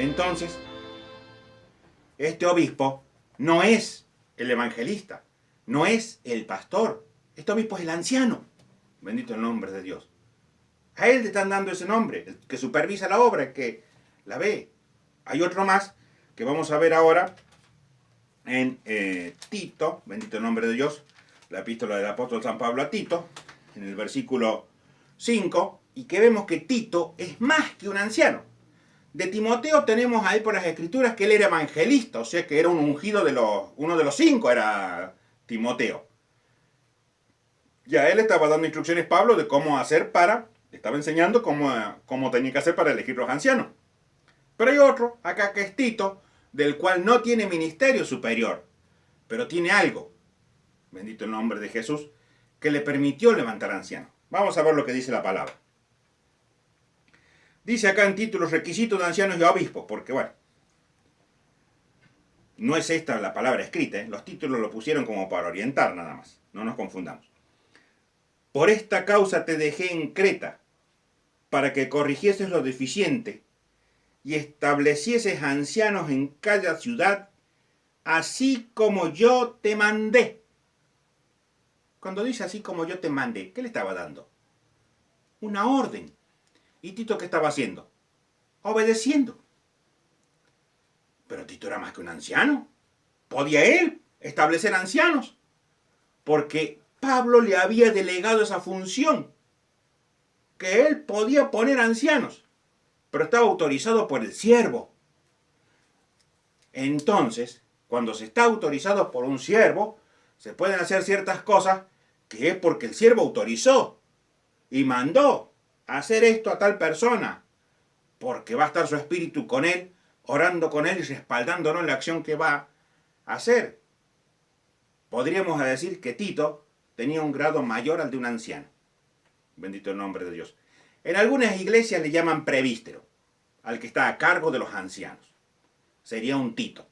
Entonces, este obispo no es el evangelista, no es el pastor. Este obispo es el anciano. Bendito el nombre de Dios. A él le están dando ese nombre, el que supervisa la obra, el que la ve. Hay otro más que vamos a ver ahora en Tito, bendito el nombre de Dios, la epístola del apóstol San Pablo a Tito, en el versículo 5, y que vemos que Tito es más que un anciano. De Timoteo tenemos ahí por las escrituras que él era evangelista, o sea que era un ungido uno de los 5 era Timoteo. Ya él estaba dando instrucciones, Pablo, de cómo hacer le estaba enseñando cómo tenía que hacer para elegir los ancianos. Pero hay otro, acá que es Tito, del cual no tiene ministerio superior, pero tiene algo, bendito el nombre de Jesús, que le permitió levantar ancianos. Vamos a ver lo que dice la palabra. Dice acá en Tito los requisitos de ancianos y obispos, porque bueno, no es esta la palabra escrita, los títulos lo pusieron como para orientar nada más, no nos confundamos. Por esta causa te dejé en Creta, para que corrigieses lo deficiente y establecieses ancianos en cada ciudad, así como yo te mandé. Cuando dice así como yo te mandé, ¿qué le estaba dando? Una orden. ¿Y Tito qué estaba haciendo? Obedeciendo. Pero Tito era más que un anciano. ¿Podía él establecer ancianos? Porque Pablo le había delegado esa función, que él podía poner ancianos, pero estaba autorizado por el siervo. Entonces, cuando se está autorizado por un siervo, se pueden hacer ciertas cosas que es porque el siervo autorizó y mandó hacer esto a tal persona, porque va a estar su espíritu con él, orando con él y respaldándolo en la acción que va a hacer. Podríamos decir que Tito tenía un grado mayor al de un anciano. Bendito el nombre de Dios. En algunas iglesias le llaman prevístero, al que está a cargo de los ancianos. Sería un Tito.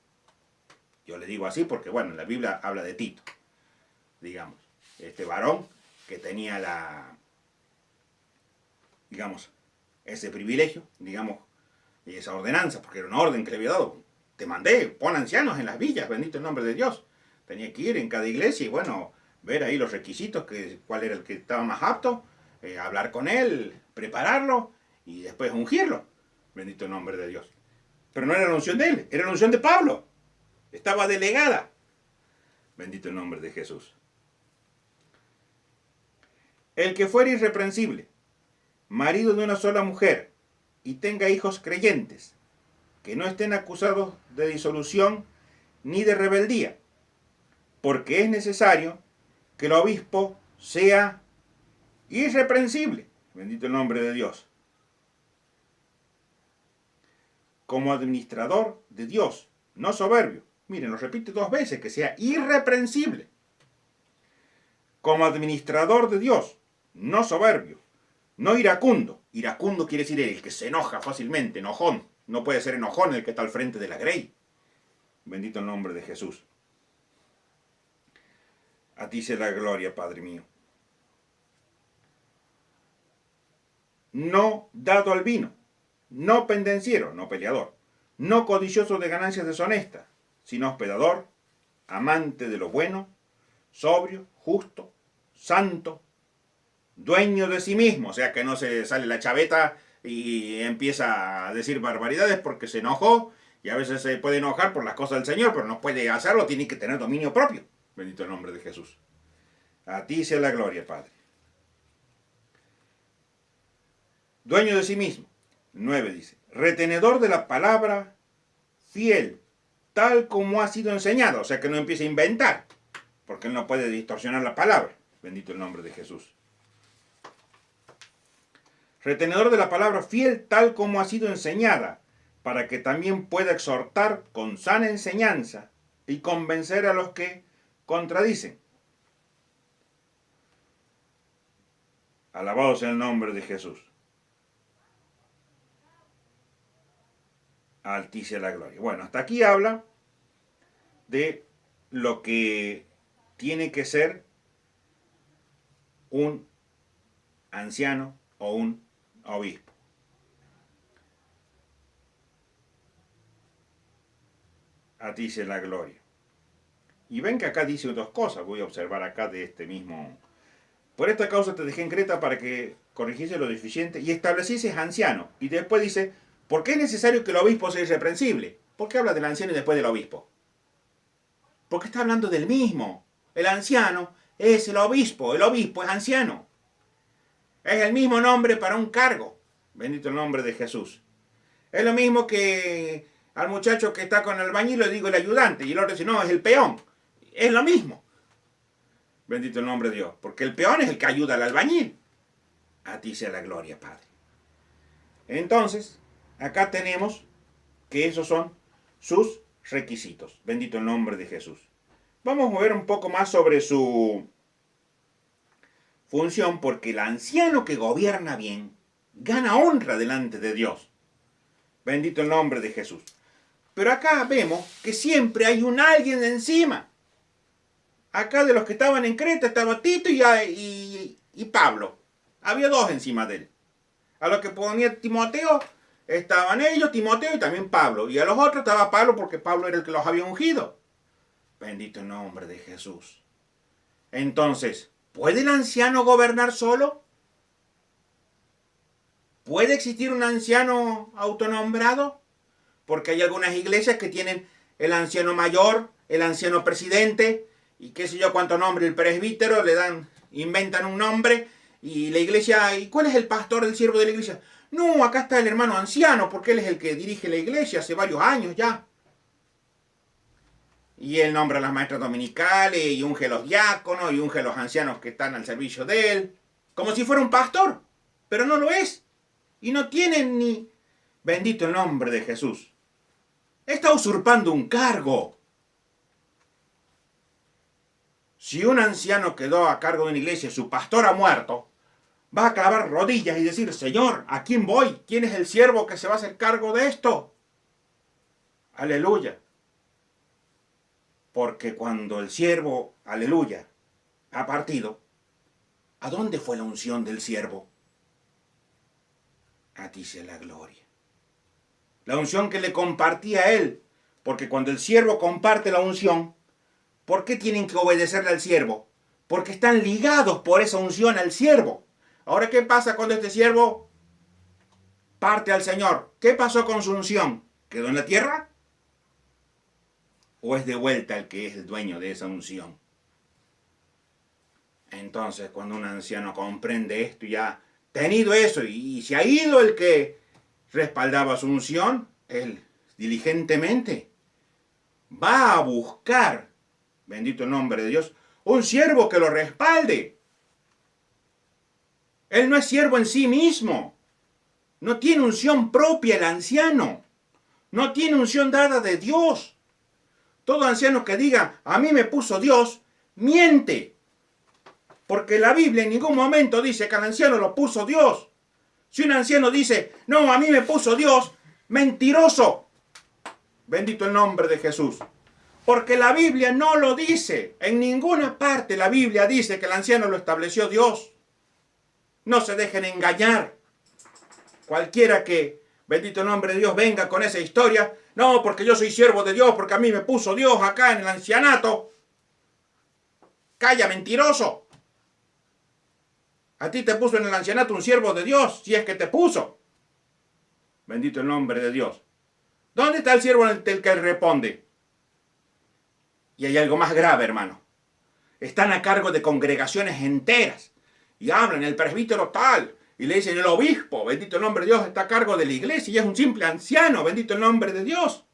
Yo le digo así porque, bueno, la Biblia habla de Tito. Digamos, este varón que tenía ese privilegio, y esa ordenanza, porque era una orden que le había dado. Te mandé, pon ancianos en las villas, bendito el nombre de Dios. Tenía que ir en cada iglesia y, bueno, ver ahí los requisitos, cuál era el que estaba más apto, hablar con él, prepararlo y después ungirlo. Bendito el nombre de Dios. Pero no era la unción de él, era la unción de Pablo. Estaba delegada. Bendito el nombre de Jesús. El que fuera irreprensible, marido de una sola mujer, y tenga hijos creyentes, que no estén acusados de disolución ni de rebeldía, porque es necesario que el obispo sea irreprensible, bendito el nombre de Dios, como administrador de Dios, no soberbio. Miren, lo repite 2 veces, que sea irreprensible. Como administrador de Dios, no soberbio, no iracundo. Iracundo quiere decir el que se enoja fácilmente, enojón. No puede ser enojón el que está al frente de la grey. Bendito el nombre de Jesús. A ti sea la gloria, Padre mío. No dado al vino, no pendenciero, no peleador, no codicioso de ganancias deshonestas, sino hospedador, amante de lo bueno, sobrio, justo, santo, dueño de sí mismo, o sea que no se sale la chaveta y empieza a decir barbaridades porque se enojó, y a veces se puede enojar por las cosas del Señor, pero no puede hacerlo, tiene que tener dominio propio. Bendito el nombre de Jesús. A ti sea la gloria, Padre. Dueño de sí mismo. 9 dice, retenedor de la palabra, fiel, tal como ha sido enseñado, o sea que no empiece a inventar, porque él no puede distorsionar la palabra. Bendito el nombre de Jesús. Retenedor de la palabra, fiel tal como ha sido enseñada, para que también pueda exhortar con sana enseñanza y convencer a los que contradicen. Alabado sea el nombre de Jesús. A ti sea la gloria. Bueno, hasta aquí habla de lo que tiene que ser un anciano o un obispo. A ti sea la gloria. Y ven que acá dice dos cosas, voy a observar acá de este mismo. Por esta causa te dejé en Creta para que corrigiese lo deficiente y establecieses anciano. Y después dice, ¿por qué es necesario que el obispo sea irreprensible? ¿Por qué habla del anciano y después del obispo? Porque está hablando del mismo. El anciano es el obispo es anciano. Es el mismo nombre para un cargo. Bendito el nombre de Jesús. Es lo mismo que al muchacho que está con el albañil le digo el ayudante y el otro dice, no, es el peón. Es lo mismo. Bendito el nombre de Dios. Porque el peón es el que ayuda al albañil. A ti sea la gloria, Padre. Entonces, acá tenemos que esos son sus requisitos. Bendito el nombre de Jesús. Vamos a ver un poco más sobre su función, porque el anciano que gobierna bien gana honra delante de Dios. Bendito el nombre de Jesús. Pero acá vemos que siempre hay un alguien encima. Acá de los que estaban en Creta estaba Tito y Pablo. Había dos encima de él. A los que ponía Timoteo estaban ellos, Timoteo y también Pablo. Y a los otros estaba Pablo porque Pablo era el que los había ungido. Bendito el nombre de Jesús. Entonces, ¿puede el anciano gobernar solo? ¿Puede existir un anciano autonombrado? Porque hay algunas iglesias que tienen el anciano mayor, el anciano presidente, y qué sé yo cuánto nombre, el presbítero, le dan, inventan un nombre, y la iglesia, ¿y cuál es el pastor, el siervo de la iglesia? No, acá está el hermano anciano, porque él es el que dirige la iglesia hace varios años ya. Y él nombra a las maestras dominicales, y unge a los diáconos, y unge a los ancianos que están al servicio de él, como si fuera un pastor, pero no lo es. Y no tienen ni... Bendito el nombre de Jesús. Está usurpando un cargo. Si un anciano quedó a cargo de una iglesia y su pastor ha muerto, va a clavar rodillas y decir, Señor, ¿a quién voy? ¿Quién es el siervo que se va a hacer cargo de esto? Aleluya. Porque cuando el siervo, aleluya, ha partido, ¿a dónde fue la unción del siervo? A ti sea la gloria. La unción que le compartía a él. Porque cuando el siervo comparte la unción, ¿por qué tienen que obedecerle al siervo? Porque están ligados por esa unción al siervo. Ahora, ¿qué pasa cuando este siervo parte al Señor? ¿Qué pasó con su unción? ¿Quedó en la tierra? ¿O es de vuelta el que es el dueño de esa unción? Entonces, cuando un anciano comprende esto y ha tenido eso y se ha ido el que respaldaba su unción, él diligentemente va a buscar, bendito el nombre de Dios, un siervo que lo respalde. Él no es siervo en sí mismo. No tiene unción propia el anciano. No tiene unción dada de Dios. Todo anciano que diga, a mí me puso Dios, miente. Porque la Biblia en ningún momento dice que al anciano lo puso Dios. Si un anciano dice, no, a mí me puso Dios, mentiroso. Bendito el nombre de Jesús. Porque la Biblia no lo dice. En ninguna parte la Biblia dice que el anciano lo estableció Dios. No se dejen engañar. Cualquiera que, bendito el nombre de Dios, venga con esa historia. No, porque yo soy siervo de Dios, porque a mí me puso Dios acá en el ancianato. Calla, mentiroso. A ti te puso en el ancianato un siervo de Dios, si es que te puso. Bendito el nombre de Dios. ¿Dónde está el siervo del que responde? Y hay algo más grave, hermano. Están a cargo de congregaciones enteras. Y hablan, el presbítero tal. Y le dicen, el obispo, bendito el nombre de Dios, está a cargo de la iglesia. Y es un simple anciano, bendito el nombre de Dios.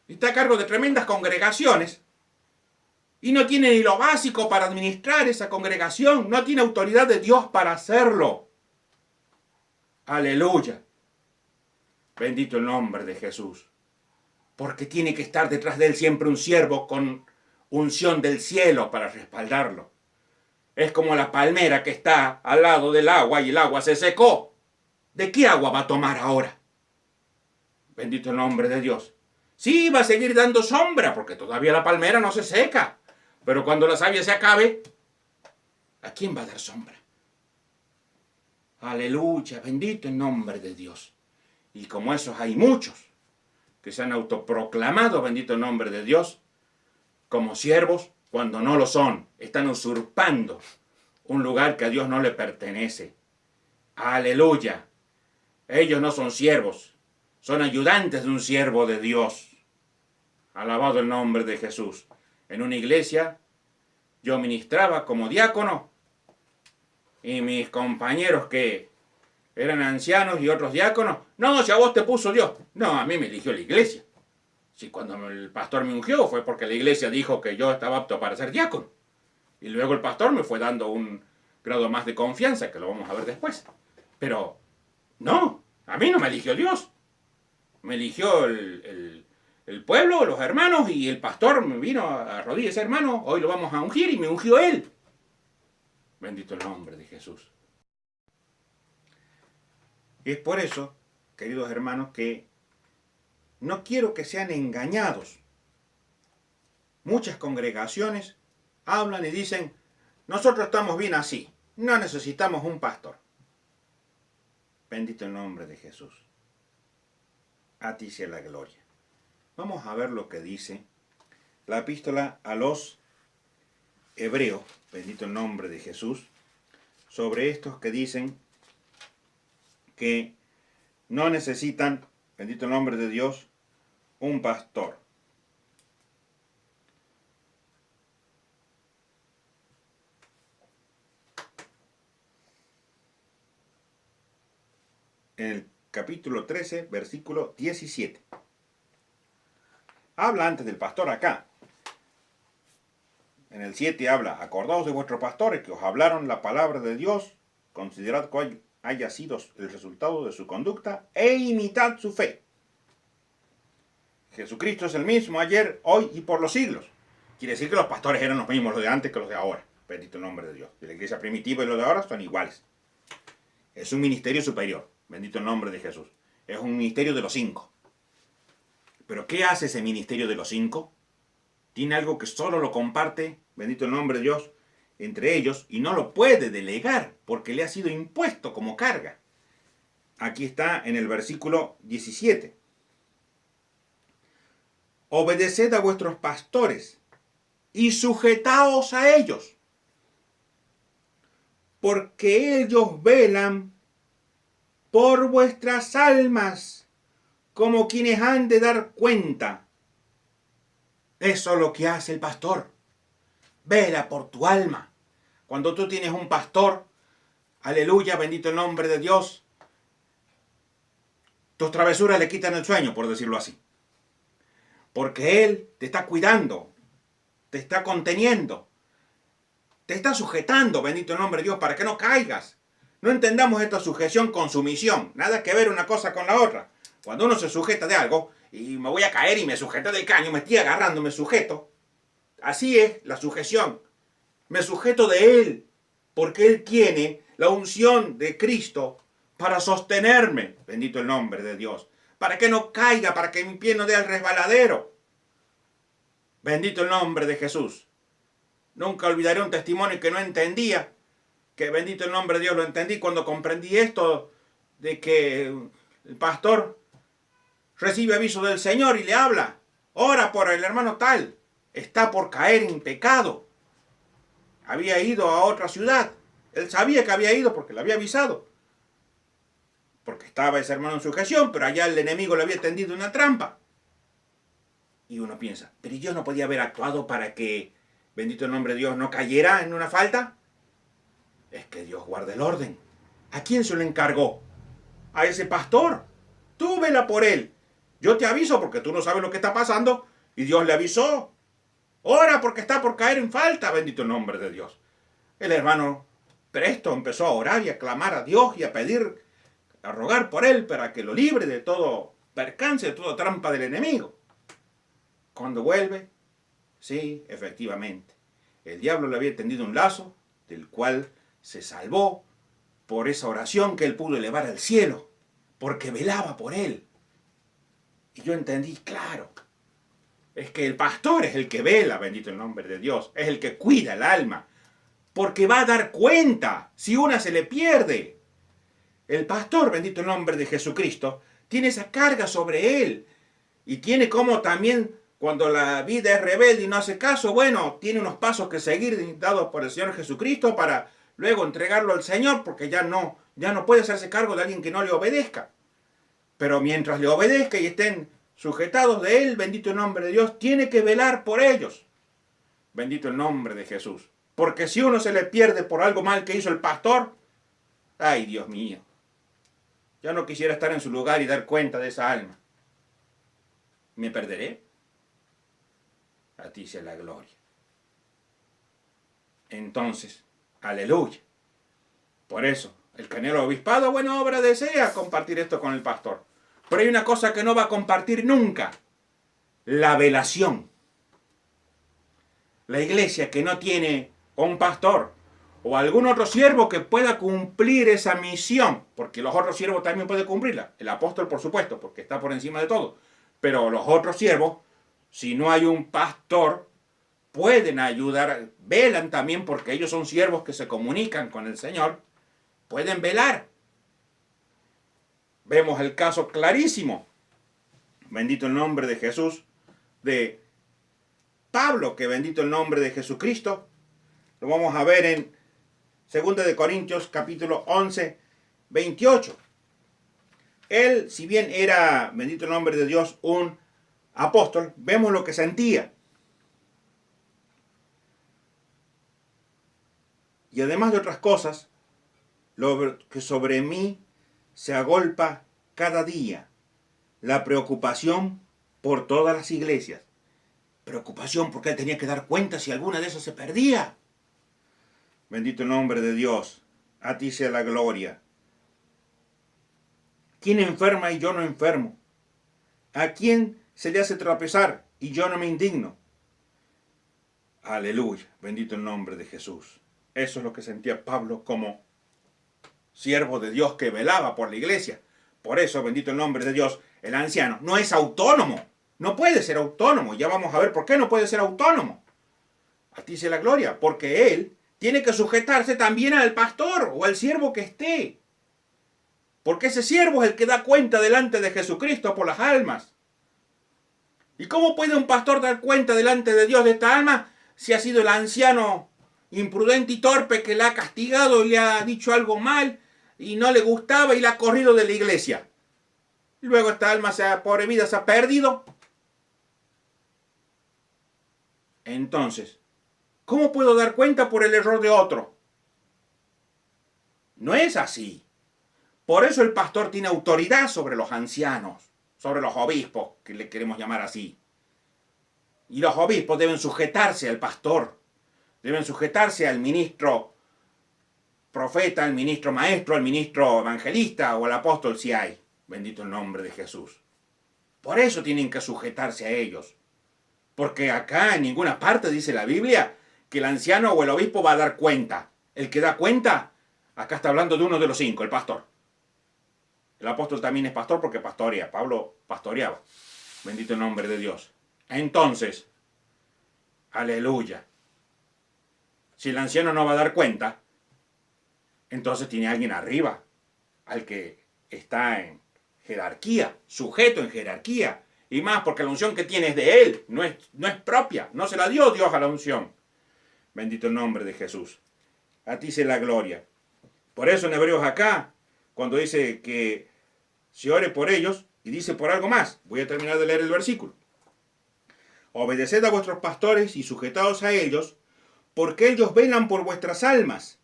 Y está a cargo de tremendas congregaciones. Y no tiene ni lo básico para administrar esa congregación. No tiene autoridad de Dios para hacerlo. Aleluya. Bendito el nombre de Jesús. Porque tiene que estar detrás de él siempre un siervo con unción del cielo para respaldarlo. Es como la palmera que está al lado del agua y el agua se secó. ¿De qué agua va a tomar ahora? Bendito el nombre de Dios. Sí, va a seguir dando sombra porque todavía la palmera no se seca. Pero cuando la savia se acabe, ¿a quién va a dar sombra? Aleluya, bendito el nombre de Dios. Y como esos hay muchos que se han autoproclamado, bendito el nombre de Dios, como siervos cuando no lo son. Están usurpando un lugar que a Dios no le pertenece. Aleluya. Ellos no son siervos, son ayudantes de un siervo de Dios. Alabado el nombre de Jesús. En una iglesia yo ministraba como diácono y mis compañeros que eran ancianos y otros diáconos, no, si a vos te puso Dios. No, a mí me eligió la iglesia. Si cuando el pastor me ungió fue porque la iglesia dijo que yo estaba apto para ser diácono. Y luego el pastor me fue dando un grado más de confianza, que lo vamos a ver después. Pero no, a mí no me eligió Dios. Me eligió el pueblo, los hermanos, y el pastor me vino a rodillas, hermano, hoy lo vamos a ungir, y me ungió él. Bendito el nombre de Jesús. Y es por eso, queridos hermanos, que no quiero que sean engañados. Muchas congregaciones hablan y dicen, nosotros estamos bien así, no necesitamos un pastor. Bendito el nombre de Jesús. A ti sea la gloria. Vamos a ver lo que dice la epístola a los Hebreos, bendito el nombre de Jesús, sobre estos que dicen que no necesitan, bendito el nombre de Dios, un pastor. En el capítulo 13, versículo 17. Habla antes del pastor acá. En el 7 habla, acordaos de vuestros pastores que os hablaron la palabra de Dios, considerad cuál haya sido el resultado de su conducta e imitad su fe. Jesucristo es el mismo ayer, hoy y por los siglos. Quiere decir que los pastores eran los mismos, los de antes que los de ahora. Bendito el nombre de Dios. De la iglesia primitiva y los de ahora son iguales. Es un ministerio superior. Bendito el nombre de Jesús. Es un ministerio de los 5. ¿Pero qué hace ese ministerio de los 5? Tiene algo que solo lo comparte, bendito el nombre de Dios, entre ellos, y no lo puede delegar porque le ha sido impuesto como carga. Aquí está en el versículo 17. Obedeced a vuestros pastores y sujetaos a ellos, porque ellos velan por vuestras almas, como quienes han de dar cuenta. Eso es lo que hace el pastor. Vela por tu alma. Cuando tú tienes un pastor, aleluya, bendito el nombre de Dios, tus travesuras le quitan el sueño, por decirlo así. Porque Él te está cuidando, te está conteniendo, te está sujetando, bendito el nombre de Dios, para que no caigas. No entendamos esta sujeción con sumisión. Nada que ver una cosa con la otra. Cuando uno se sujeta de algo, y me voy a caer y me sujeto del caño, me estoy agarrando, me sujeto. Así es la sujeción. Me sujeto de Él, porque Él tiene la unción de Cristo para sostenerme. Bendito el nombre de Dios. Para que no caiga, para que mi pie no dé al resbaladero. Bendito el nombre de Jesús. Nunca olvidaré un testimonio que no entendía. Que bendito el nombre de Dios lo entendí cuando comprendí esto de que el pastor recibe aviso del Señor y le habla. Ora por el hermano tal. Está por caer en pecado. Había ido a otra ciudad. Él sabía que había ido porque le había avisado. Porque estaba ese hermano en sujeción, pero allá el enemigo le había tendido una trampa. Y uno piensa, pero Dios no podía haber actuado para que, bendito el nombre de Dios, no cayera en una falta. Es que Dios guarda el orden. ¿A quién se lo encargó? A ese pastor. Tú vela por él. Yo te aviso porque tú no sabes lo que está pasando. Y Dios le avisó. Ora porque está por caer en falta. Bendito el nombre de Dios. El hermano presto empezó a orar y a clamar a Dios y a pedir, a rogar por él para que lo libre de todo percance, de toda trampa del enemigo. Cuando vuelve, sí, efectivamente, el diablo le había tendido un lazo del cual se salvó por esa oración que él pudo elevar al cielo, porque velaba por él. Y yo entendí, claro, es que el pastor es el que vela, bendito el nombre de Dios, es el que cuida el alma, porque va a dar cuenta si una se le pierde. El pastor, bendito el nombre de Jesucristo, tiene esa carga sobre él, Y tiene como también, cuando la vida es rebelde y no hace caso, bueno, tiene unos pasos que seguir dados por el Señor Jesucristo para luego entregarlo al Señor, porque ya no puede hacerse cargo de alguien que no le obedezca. Pero mientras le obedezca y estén sujetados de Él, bendito el nombre de Dios, tiene que velar por ellos. Bendito el nombre de Jesús. Porque si uno se le pierde por algo mal que hizo el pastor, ay, Dios mío, ya no quisiera estar en su lugar y dar cuenta de esa alma. ¿Me perderé? A ti sea la gloria. Entonces, aleluya. Por eso, el canelo obispado, buena obra, desea compartir esto con el pastor. Pero hay una cosa que no va a compartir nunca: la velación. La iglesia que no tiene un pastor o algún otro siervo que pueda cumplir esa misión, porque los otros siervos también pueden cumplirla. El apóstol, por supuesto, porque está por encima de todo. Pero los otros siervos, si no hay un pastor, pueden ayudar, velan también, porque ellos son siervos que se comunican con el Señor, pueden velar. Vemos el caso clarísimo, bendito el nombre de Jesús, de Pablo, que bendito el nombre de Jesucristo. Lo vamos a ver en 2 de Corintios capítulo 11, 28. Él, si bien era, bendito el nombre de Dios, un apóstol, vemos lo que sentía. Y además de otras cosas, lo que sobre mí se agolpa cada día, la preocupación por todas las iglesias. Preocupación porque él tenía que dar cuenta si alguna de esas se perdía. Bendito el nombre de Dios, a ti sea la gloria. ¿Quién enferma y yo no enfermo? ¿A quién se le hace tropezar y yo no me indigno? Aleluya, bendito el nombre de Jesús. Eso es lo que sentía Pablo como siervo de Dios que velaba por la iglesia. Por eso, bendito el nombre de Dios, el anciano no es autónomo. No puede ser autónomo. Ya vamos a ver por qué no puede ser autónomo. A ti sea la gloria. Porque él tiene que sujetarse también al pastor o al siervo que esté. Porque ese siervo es el que da cuenta delante de Jesucristo por las almas. ¿Y cómo puede un pastor dar cuenta delante de Dios de esta alma si ha sido el anciano imprudente y torpe que la ha castigado y le ha dicho algo mal y no le gustaba y la ha corrido de la iglesia? Y luego esta alma, pobre vida, se ha perdido. Entonces, ¿cómo puedo dar cuenta por el error de otro? No es así. Por eso el pastor tiene autoridad sobre los ancianos, sobre los obispos, que le queremos llamar así. Y los obispos deben sujetarse al pastor, deben sujetarse al ministro profeta, al ministro maestro, al ministro evangelista o al apóstol si hay. Bendito el nombre de Jesús. Por eso tienen que sujetarse a ellos. Porque acá en ninguna parte dice la Biblia que el anciano o el obispo va a dar cuenta. El que da cuenta, acá está hablando de uno de los 5, el pastor. El apóstol también es pastor porque pastorea. Pablo pastoreaba. Bendito el nombre de Dios. Entonces, aleluya. Si el anciano no va a dar cuenta, entonces tiene alguien arriba, al que está en jerarquía, sujeto en jerarquía. Y más porque la unción que tiene es de él, no es propia. No se la dio Dios a la unción. Bendito el nombre de Jesús. A ti sea la gloria. Por eso en Hebreos acá, cuando dice que se ore por ellos, y dice por algo más. Voy a terminar de leer el versículo. Obedeced a vuestros pastores y sujetaos a ellos, porque ellos velan por vuestras almas,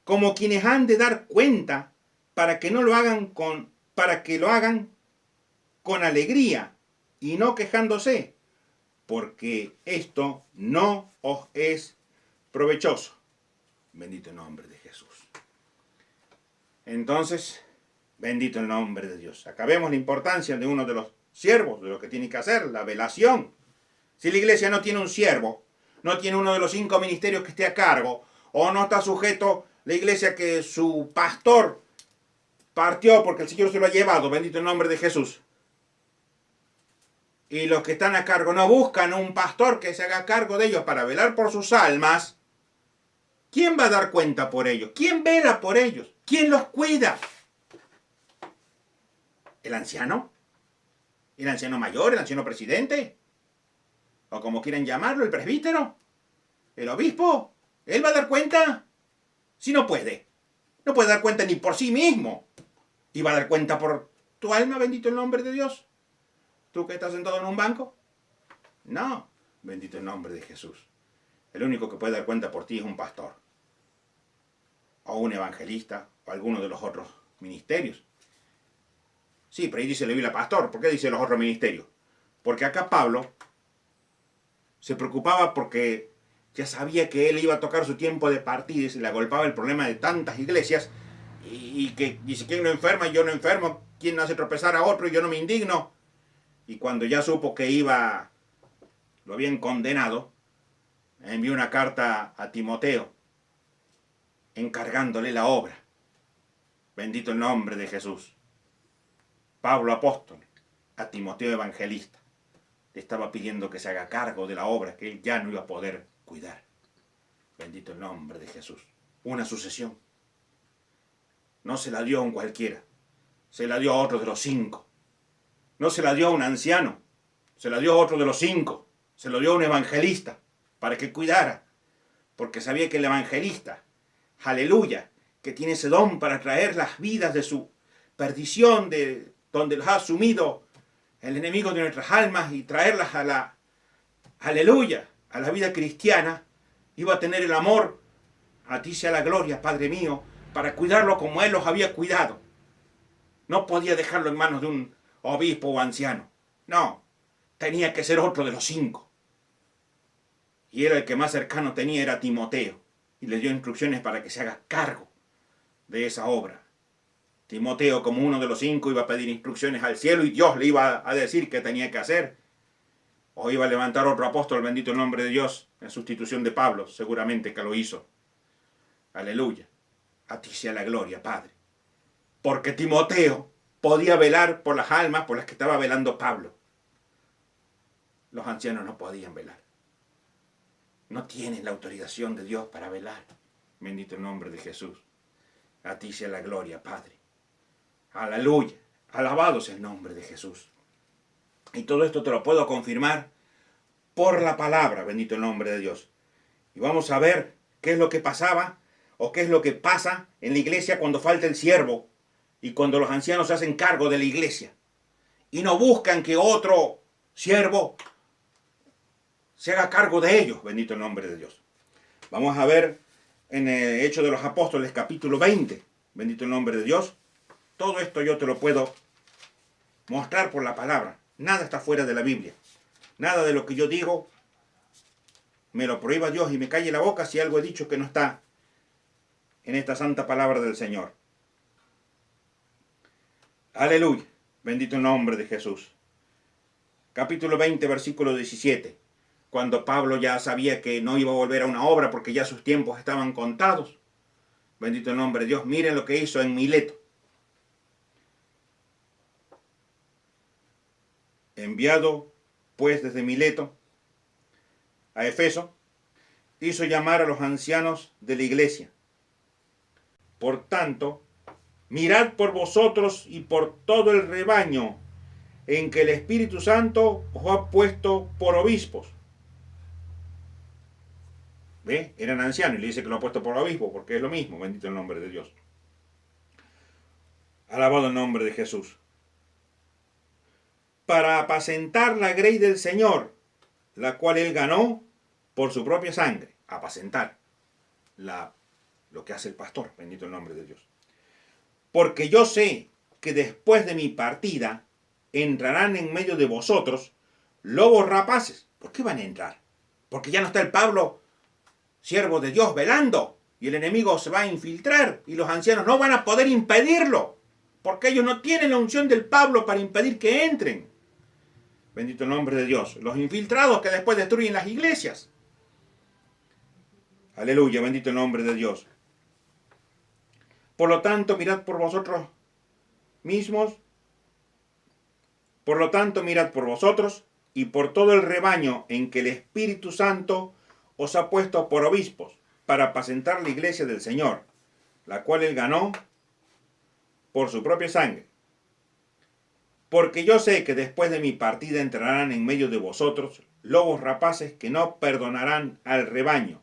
como quienes han de dar cuenta, para que lo hagan con alegría y no quejándose, porque esto no os es provechoso. Bendito el nombre de Jesús. Entonces, bendito el nombre de Dios. Acá vemos la importancia de uno de los siervos, de lo que tiene que hacer, la velación. Si la iglesia no tiene un siervo, no tiene uno de los 5 ministerios que esté a cargo, o no está sujeto la iglesia que su pastor partió porque el Señor se lo ha llevado, bendito el nombre de Jesús. Y los que están a cargo no buscan un pastor que se haga cargo de ellos para velar por sus almas. ¿Quién va a dar cuenta por ellos? ¿Quién vela por ellos? ¿Quién los cuida? ¿El anciano? ¿El anciano mayor, el anciano presidente? O como quieran llamarlo, el presbítero, el obispo. ¿Él va a dar cuenta? Si no puede. No puede dar cuenta ni por sí mismo. ¿Y va a dar cuenta por tu alma, bendito el nombre de Dios? ¿Tú que estás sentado en un banco? No, bendito el nombre de Jesús. El único que puede dar cuenta por ti es un pastor, o un evangelista, o alguno de los otros ministerios. Sí, pero ahí dice la Biblia pastor. ¿Por qué dice los otros ministerios? Porque acá Pablo se preocupaba porque ya sabía que él iba a tocar su tiempo de partida y se le agolpaba el problema de tantas iglesias y que dice, ¿quién no enferma? Yo no enfermo. ¿Quién no hace tropezar a otro y yo no me indigno? Y cuando ya supo que lo habían condenado, envió una carta a Timoteo encargándole la obra. Bendito el nombre de Jesús. Pablo apóstol a Timoteo evangelista le estaba pidiendo que se haga cargo de la obra que él ya no iba a poder cuidar. Bendito el nombre de Jesús. Una sucesión. No se la dio a un cualquiera. Se la dio a otro de los 5. No se la dio a un anciano. Se la dio a otro de los 5. Se lo dio a un evangelista para que cuidara. Porque sabía que el evangelista, aleluya, que tiene ese don para traer las vidas de su perdición, de donde los ha asumido el enemigo de nuestras almas y traerlas a la, aleluya, a la vida cristiana, iba a tener el amor, a ti sea la gloria, Padre mío, para cuidarlo como Él los había cuidado. No podía dejarlo en manos de un obispo o anciano. No, tenía que ser otro de los 5. Y era el que más cercano tenía, era Timoteo. Y le dio instrucciones para que se haga cargo de esa obra. Timoteo, como uno de los 5, iba a pedir instrucciones al cielo y Dios le iba a decir qué tenía que hacer. O iba a levantar otro apóstol, bendito el nombre de Dios, en sustitución de Pablo, seguramente que lo hizo. Aleluya. A ti sea la gloria, Padre. Porque Timoteo podía velar por las almas por las que estaba velando Pablo. Los ancianos no podían velar. No tienen la autorización de Dios para velar. Bendito el nombre de Jesús. A ti sea la gloria, Padre. Aleluya. Alabado sea el nombre de Jesús. Y todo esto te lo puedo confirmar por la palabra, bendito el nombre de Dios. Y vamos a ver qué es lo que pasaba o qué es lo que pasa en la iglesia cuando falta el siervo y cuando los ancianos se hacen cargo de la iglesia y no buscan que otro siervo se haga cargo de ellos, bendito el nombre de Dios. Vamos a ver en el Hechos de los Apóstoles, capítulo 20, bendito el nombre de Dios. Todo esto yo te lo puedo mostrar por la palabra. Nada está fuera de la Biblia. Nada de lo que yo digo me lo prohíba Dios y me calle la boca si algo he dicho que no está en esta santa palabra del Señor. Aleluya. Bendito el nombre de Jesús. Capítulo 20, versículo 17. Cuando Pablo ya sabía que no iba a volver a una obra porque ya sus tiempos estaban contados. Bendito el nombre de Dios. Miren lo que hizo en Mileto. Enviado pues desde Mileto a Efeso, hizo llamar a los ancianos de la iglesia. Por tanto, mirad por vosotros y por todo el rebaño en que el Espíritu Santo os ha puesto por obispos. ¿Ve? Eran ancianos y le dice que lo ha puesto por obispo porque es lo mismo, bendito el nombre de Dios. Alabado el nombre de Jesús. Para apacentar la grey del Señor, la cual él ganó por su propia sangre. Apacentar lo que hace el pastor, bendito el nombre de Dios. Porque yo sé que después de mi partida entrarán en medio de vosotros lobos rapaces. ¿Por qué van a entrar? Porque ya no está el Pablo, siervo de Dios, velando, y el enemigo se va a infiltrar y los ancianos no van a poder impedirlo, porque ellos no tienen la unción del Pablo para impedir que entren. Bendito el nombre de Dios. Los infiltrados que después destruyen las iglesias. Aleluya, bendito el nombre de Dios. Por lo tanto, mirad por vosotros mismos. Por lo tanto, mirad por vosotros y por todo el rebaño en que el Espíritu Santo os ha puesto por obispos para apacentar la iglesia del Señor, la cual él ganó por su propia sangre. Porque yo sé que después de mi partida entrarán en medio de vosotros lobos rapaces que no perdonarán al rebaño.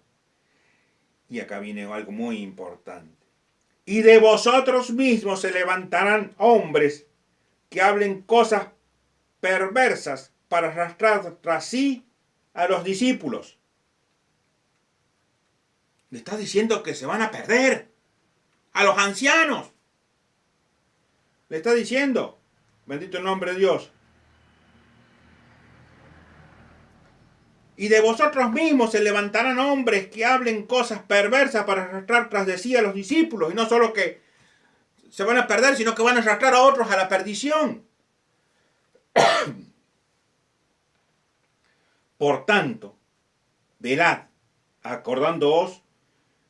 Y acá viene algo muy importante. Y de vosotros mismos se levantarán hombres que hablen cosas perversas para arrastrar tras sí a los discípulos. Le está diciendo que se van a perder a los ancianos. Le está diciendo, bendito el nombre de Dios. Y de vosotros mismos se levantarán hombres que hablen cosas perversas para arrastrar tras de sí a los discípulos. Y no solo que se van a perder, sino que van a arrastrar a otros a la perdición. Por tanto, velad, acordándoos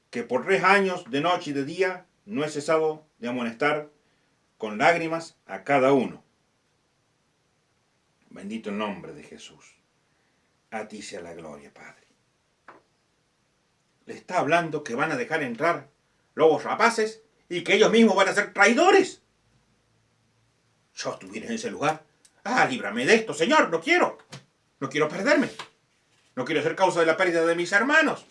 que por 3 años, de noche y de día, no he cesado de amonestar con lágrimas a cada uno. Bendito el nombre de Jesús. A ti sea la gloria, Padre. Le está hablando que van a dejar entrar lobos rapaces y que ellos mismos van a ser traidores. Yo estuviera en ese lugar. Líbrame de esto, Señor, no quiero. No quiero perderme. No quiero ser causa de la pérdida de mis hermanos.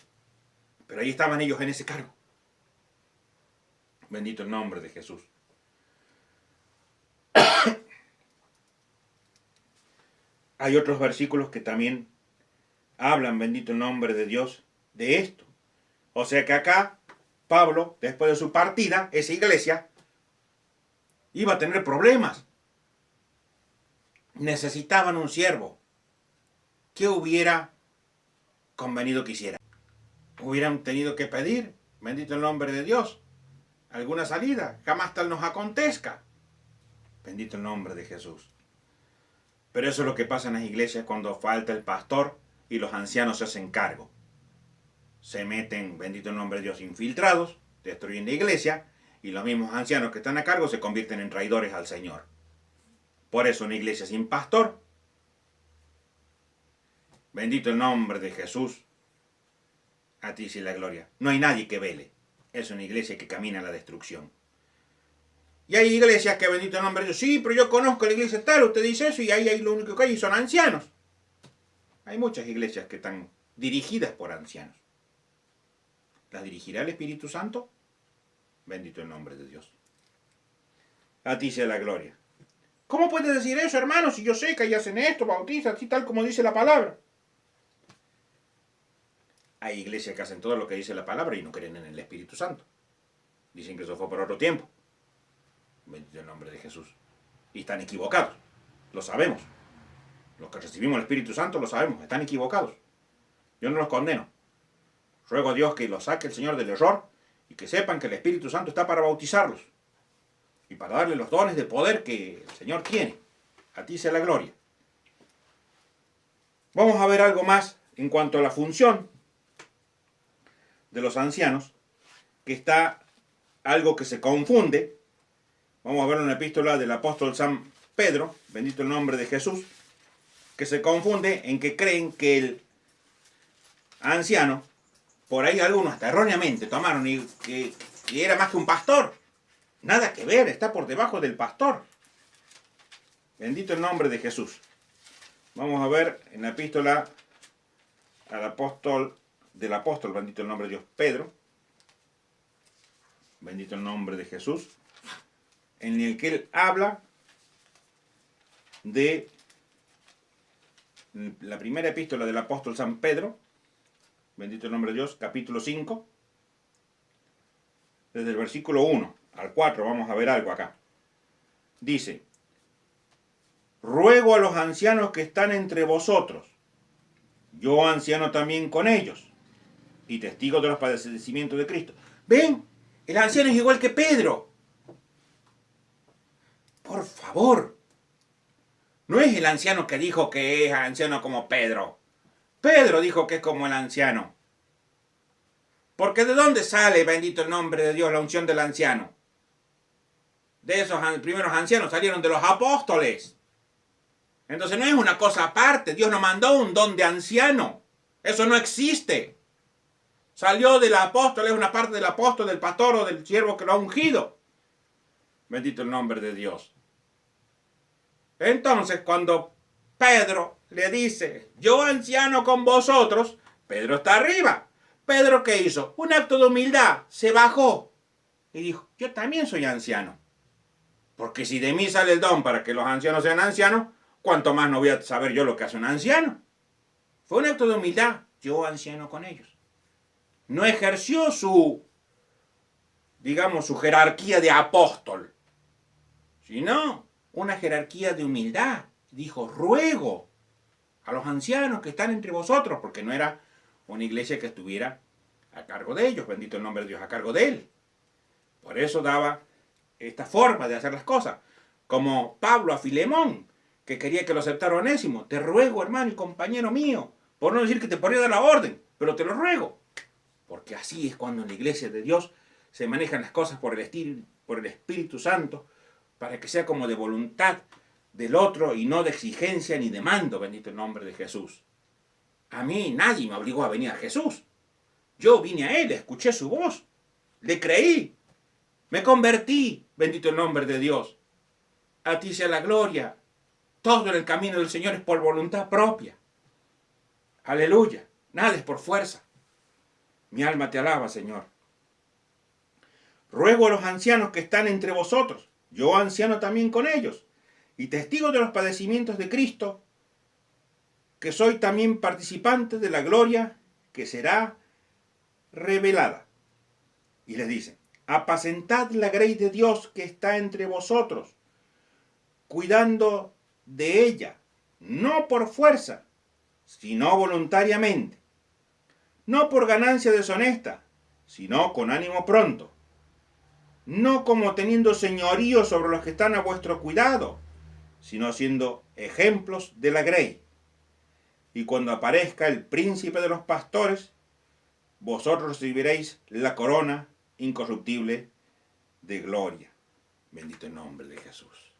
Pero ahí estaban ellos en ese cargo. Bendito el nombre de Jesús. Hay otros versículos que también hablan, bendito el nombre de Dios, de esto. O sea que acá, Pablo, después de su partida, esa iglesia iba a tener problemas. Necesitaban un siervo. ¿Qué hubiera convenido que hiciera? Hubieran tenido que pedir, bendito el nombre de Dios, alguna salida. Jamás tal nos acontezca. Bendito el nombre de Jesús. Pero eso es lo que pasa en las iglesias cuando falta el pastor y los ancianos se hacen cargo. Se meten, bendito el nombre de Dios, infiltrados, destruyen la iglesia y los mismos ancianos que están a cargo se convierten en traidores al Señor. Por eso una iglesia sin pastor, bendito el nombre de Jesús, a ti sea la gloria. No hay nadie que vele. Es una iglesia que camina a la destrucción. Y hay iglesias que, bendito el nombre de Dios, sí, pero yo conozco la iglesia tal, usted dice eso, y ahí lo único que hay son ancianos. Hay muchas iglesias que están dirigidas por ancianos. ¿Las dirigirá el Espíritu Santo? Bendito el nombre de Dios. A ti sea la gloria. ¿Cómo puedes decir eso, hermano, si yo sé que ahí hacen esto, bautizan, así tal como dice la palabra? Hay iglesias que hacen todo lo que dice la palabra y no creen en el Espíritu Santo. Dicen que eso fue por otro tiempo. Bendito el nombre de Jesús. Y están equivocados. Lo sabemos. Los que recibimos el Espíritu Santo lo sabemos. Están equivocados. Yo no los condeno. Ruego a Dios que los saque el Señor del error y que sepan que el Espíritu Santo está para bautizarlos y para darle los dones de poder que el Señor tiene. A ti sea la gloria. Vamos a ver algo más en cuanto a la función de los ancianos, que está algo que se confunde. Vamos a ver una epístola del apóstol San Pedro, bendito el nombre de Jesús, que se confunde en que creen que el anciano, por ahí algunos hasta erróneamente tomaron que era más que un pastor. Nada que ver, está por debajo del pastor. Bendito el nombre de Jesús. Vamos a ver en la epístola del apóstol, bendito el nombre de Dios, Pedro, bendito el nombre de Jesús, en el que él habla de la primera epístola del apóstol San Pedro, bendito el nombre de Dios, capítulo 5, desde el versículo 1 al 4, vamos a ver algo acá. Dice: ruego a los ancianos que están entre vosotros, yo anciano también con ellos, y testigo de los padecimientos de Cristo. ¿Ven? El anciano es igual que Pedro. Por favor. No es el anciano que dijo que es anciano como Pedro. Pedro dijo que es como el anciano. Porque ¿de dónde sale, bendito el nombre de Dios, la unción del anciano? De esos primeros ancianos salieron de los apóstoles. Entonces no es una cosa aparte. Dios no mandó un don de anciano. Eso no existe. Salió del apóstol, es una parte del apóstol, del pastor o del siervo que lo ha ungido. Bendito el nombre de Dios. Entonces, cuando Pedro le dice, yo anciano con vosotros, Pedro está arriba. Pedro, ¿qué hizo? Un acto de humildad, se bajó y dijo, yo también soy anciano. Porque si de mí sale el don para que los ancianos sean ancianos, ¿cuánto más no voy a saber yo lo que hace un anciano? Fue un acto de humildad, yo anciano con ellos. No ejerció su jerarquía de apóstol, sino una jerarquía de humildad. Dijo, ruego a los ancianos que están entre vosotros, porque no era una iglesia que estuviera a cargo de ellos, bendito el nombre de Dios, a cargo de él. Por eso daba esta forma de hacer las cosas. Como Pablo a Filemón, que quería que lo aceptara Onésimo. Te ruego, hermano y compañero mío, por no decir que te podría dar la orden, pero te lo ruego. Porque así es cuando en la iglesia de Dios se manejan las cosas por el Espíritu Santo, para que sea como de voluntad del otro y no de exigencia ni de mando, bendito el nombre de Jesús. A mí nadie me obligó a venir a Jesús. Yo vine a Él, escuché su voz, le creí, me convertí, bendito el nombre de Dios. A ti sea la gloria. Todo en el camino del Señor es por voluntad propia. Aleluya. Nada es por fuerza. Mi alma te alaba, Señor. Ruego a los ancianos que están entre vosotros, yo anciano también con ellos, y testigo de los padecimientos de Cristo, que soy también participante de la gloria que será revelada. Y les dice, apacentad la grey de Dios que está entre vosotros, cuidando de ella, no por fuerza, sino voluntariamente, no por ganancia deshonesta, sino con ánimo pronto, no como teniendo señorío sobre los que están a vuestro cuidado, sino siendo ejemplos de la grey. Y cuando aparezca el príncipe de los pastores, vosotros recibiréis la corona incorruptible de gloria. Bendito el nombre de Jesús.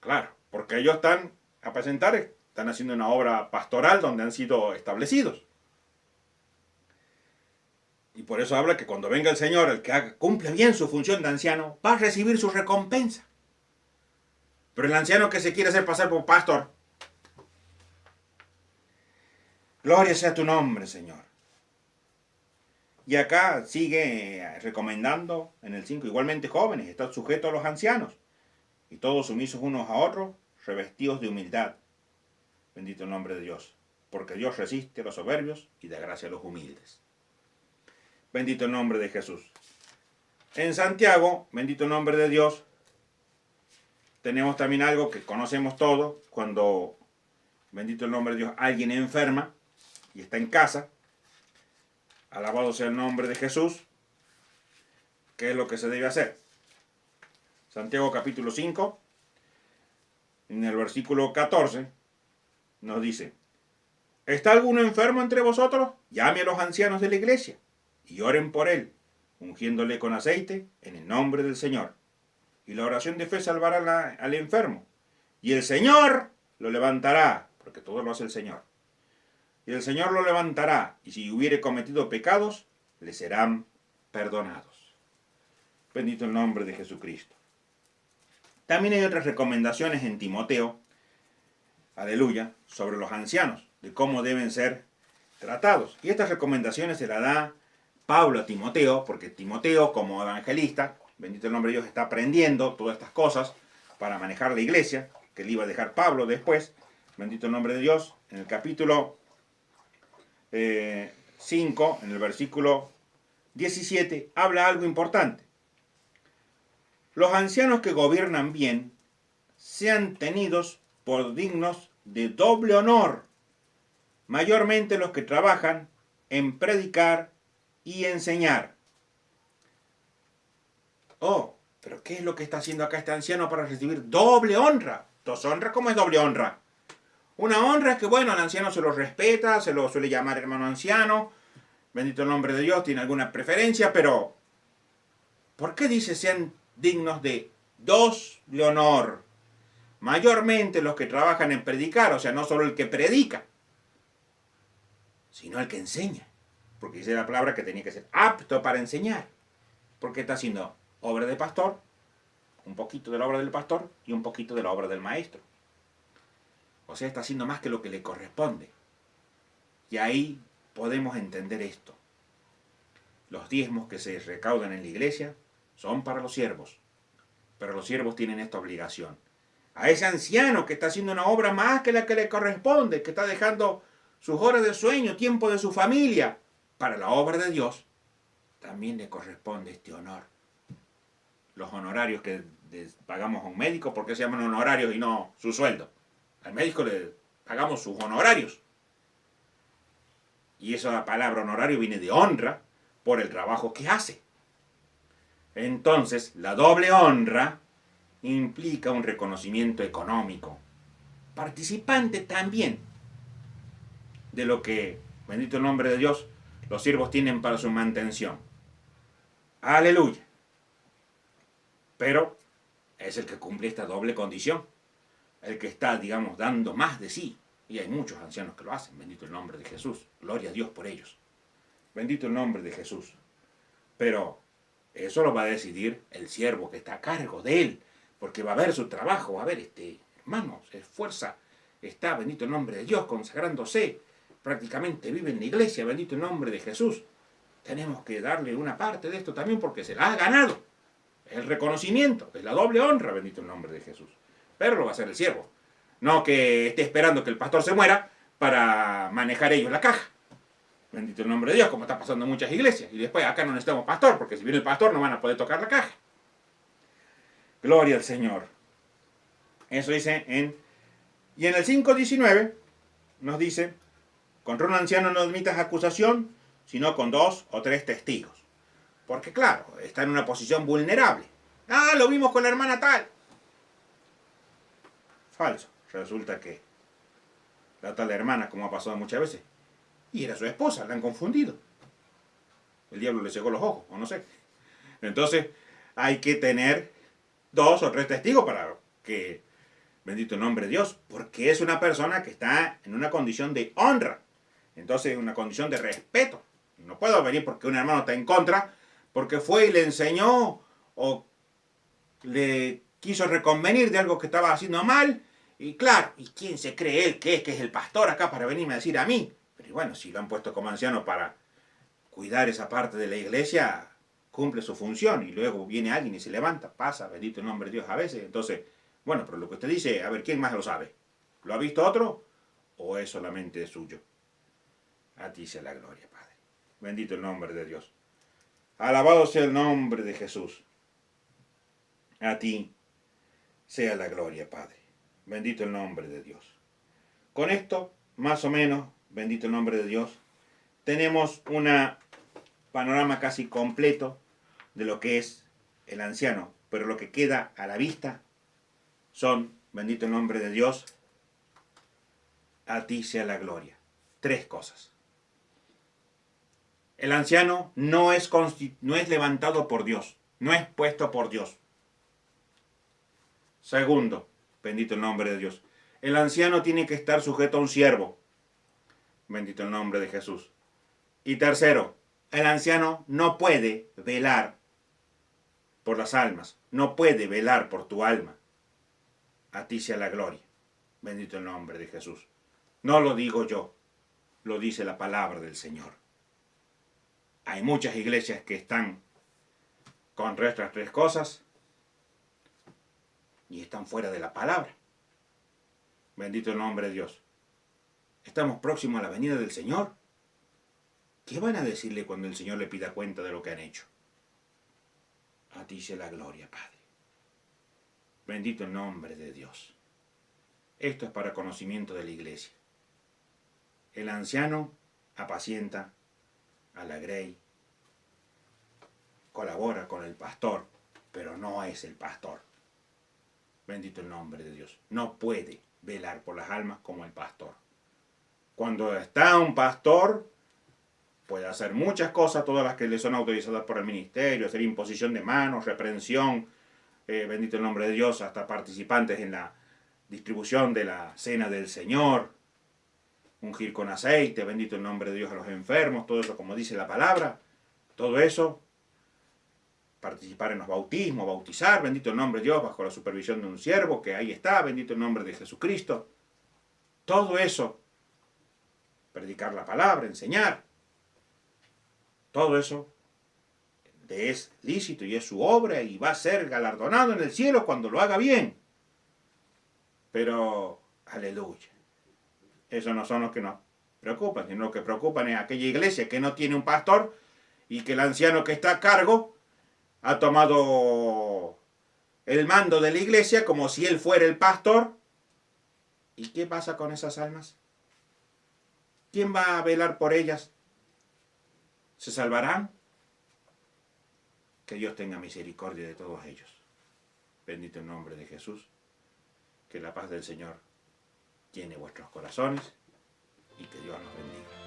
Claro, porque ellos están a apacentar, están haciendo una obra pastoral donde han sido establecidos. Y por eso habla que cuando venga el Señor, el que cumple bien su función de anciano, va a recibir su recompensa. Pero el anciano que se quiere hacer pasar por pastor, gloria sea tu nombre, Señor. Y acá sigue recomendando en el 5, igualmente jóvenes, están sujetos a los ancianos, y todos sumisos unos a otros, revestidos de humildad. Bendito el nombre de Dios, porque Dios resiste a los soberbios y da gracia a los humildes. Bendito el nombre de Jesús. En Santiago, bendito el nombre de Dios, tenemos también algo que conocemos todos, cuando, bendito el nombre de Dios, alguien enferma y está en casa, alabado sea el nombre de Jesús, ¿qué es lo que se debe hacer? Santiago capítulo 5, en el versículo 14, nos dice, ¿está alguno enfermo entre vosotros? Llame a los ancianos de la iglesia y oren por él, ungiéndole con aceite en el nombre del Señor. Y la oración de fe salvará al enfermo. Y el Señor lo levantará, porque todo lo hace el Señor. Y el Señor lo levantará, y si hubiere cometido pecados, le serán perdonados. Bendito el nombre de Jesucristo. También hay otras recomendaciones en Timoteo, aleluya, sobre los ancianos, de cómo deben ser tratados. Y estas recomendaciones se las da Pablo a Timoteo, porque Timoteo como evangelista, bendito el nombre de Dios, está aprendiendo todas estas cosas para manejar la iglesia, que le iba a dejar Pablo después, bendito el nombre de Dios. En el capítulo 5, en el versículo 17, habla algo importante. Los ancianos que gobiernan bien sean tenidos por dignos de doble honor, mayormente los que trabajan en predicar y enseñar. Oh, pero ¿qué es lo que está haciendo acá este anciano para recibir doble honra? ¿Dos honras? ¿Cómo es doble honra? Una honra es que, bueno, al anciano se lo respeta, se lo suele llamar hermano anciano, bendito el nombre de Dios, tiene alguna preferencia, pero ¿por qué dice sean dignos de doble honor? Mayormente los que trabajan en predicar, o sea, no solo el que predica, sino el que enseña. Porque dice la palabra que tenía que ser apto para enseñar. Porque está haciendo obra de pastor, un poquito de la obra del pastor y un poquito de la obra del maestro. O sea, está haciendo más que lo que le corresponde. Y ahí podemos entender esto. Los diezmos que se recaudan en la iglesia son para los siervos, pero los siervos tienen esta obligación. A ese anciano que está haciendo una obra más que la que le corresponde, que está dejando sus horas de sueño, tiempo de su familia, para la obra de Dios, también le corresponde este honor. Los honorarios que pagamos a un médico, ¿por qué se llaman honorarios y no su sueldo? Al médico le pagamos sus honorarios. Y esa palabra honorario viene de honra por el trabajo que hace. Entonces, la doble honra implica un reconocimiento económico, participante también de lo que, bendito el nombre de Dios, los siervos tienen para su mantención. Aleluya. Pero es el que cumple esta doble condición, el que está, digamos, dando más de sí. Y hay muchos ancianos que lo hacen, bendito el nombre de Jesús. Gloria a Dios por ellos. Bendito el nombre de Jesús. Pero eso lo va a decidir el siervo que está a cargo de él, porque va a ver su trabajo, va a ver, hermano, se esfuerza, está, bendito el nombre de Dios, consagrándose, prácticamente vive en la iglesia, bendito el nombre de Jesús. Tenemos que darle una parte de esto también porque se la ha ganado. Es el reconocimiento, es la doble honra, bendito el nombre de Jesús. Pero lo va a hacer el siervo. No que esté esperando que el pastor se muera para manejar ellos la caja. Bendito el nombre de Dios, como está pasando en muchas iglesias. Y después acá no necesitamos pastor, porque si viene el pastor no van a poder tocar la caja. Gloria al Señor. Eso dice Y en el 5:19 nos dice, contra un anciano no admitas acusación, sino con 2 o 3 testigos. Porque claro, está en una posición vulnerable. Ah, lo vimos con la hermana tal. Falso. Resulta que la tal hermana, como ha pasado muchas veces, y era su esposa, la han confundido. El diablo le cegó los ojos, o no sé. Entonces, hay que tener 2 o 3 testigos para que, bendito el nombre de Dios, porque es una persona que está en una condición de honra. Entonces, una condición de respeto. No puedo venir porque un hermano está en contra, porque fue y le enseñó o le quiso reconvenir de algo que estaba haciendo mal. Y claro, ¿y quién se cree él que es el pastor acá para venirme a decir a mí? Pero bueno, si lo han puesto como anciano para cuidar esa parte de la iglesia, cumple su función. Y luego viene alguien y se levanta, pasa, bendito el nombre de Dios a veces. Entonces, bueno, pero lo que usted dice, a ver, ¿quién más lo sabe? ¿Lo ha visto otro? ¿O es solamente suyo? A ti sea la gloria, Padre. Bendito el nombre de Dios. Alabado sea el nombre de Jesús. A ti sea la gloria, Padre. Bendito el nombre de Dios. Con esto, más o menos, bendito el nombre de Dios, tenemos un panorama casi completo de lo que es el anciano. Pero lo que queda a la vista son, bendito el nombre de Dios, a ti sea la gloria. 3 cosas. El anciano no es levantado por Dios, no es puesto por Dios. Segundo, bendito el nombre de Dios, el anciano tiene que estar sujeto a un siervo. Bendito el nombre de Jesús. Y tercero, el anciano no puede velar por las almas, no puede velar por tu alma. A ti sea la gloria. Bendito el nombre de Jesús. No lo digo yo, lo dice la palabra del Señor. Hay muchas iglesias que están con estas 3 cosas y están fuera de la palabra. Bendito el nombre de Dios. Estamos próximos a la venida del Señor. ¿Qué van a decirle cuando el Señor le pida cuenta de lo que han hecho? A ti sea la gloria, Padre. Bendito el nombre de Dios. Esto es para conocimiento de la iglesia. El anciano apacienta a la grey, colabora con el pastor, pero no es el pastor. Bendito el nombre de Dios. No puede velar por las almas como el pastor. Cuando está un pastor, puede hacer muchas cosas, todas las que le son autorizadas por el ministerio, hacer imposición de manos, reprensión, bendito el nombre de Dios, hasta participantes en la distribución de la cena del Señor, ungir con aceite, bendito el nombre de Dios a los enfermos, todo eso como dice la palabra, todo eso participar en los bautismos, bautizar, bendito el nombre de Dios, bajo la supervisión de un siervo que ahí está, bendito el nombre de Jesucristo. Todo eso, predicar la palabra, enseñar, todo eso le es lícito y es su obra y va a ser galardonado en el cielo cuando lo haga bien. Pero, aleluya, esos no son los que nos preocupan, sino los que preocupan es aquella iglesia que no tiene un pastor y que el anciano que está a cargo ha tomado el mando de la iglesia como si él fuera el pastor. ¿Y qué pasa con esas almas? ¿Quién va a velar por ellas? ¿Se salvarán? Que Dios tenga misericordia de todos ellos. Bendito el nombre de Jesús. Que la paz del Señor llene vuestros corazones y que Dios los bendiga.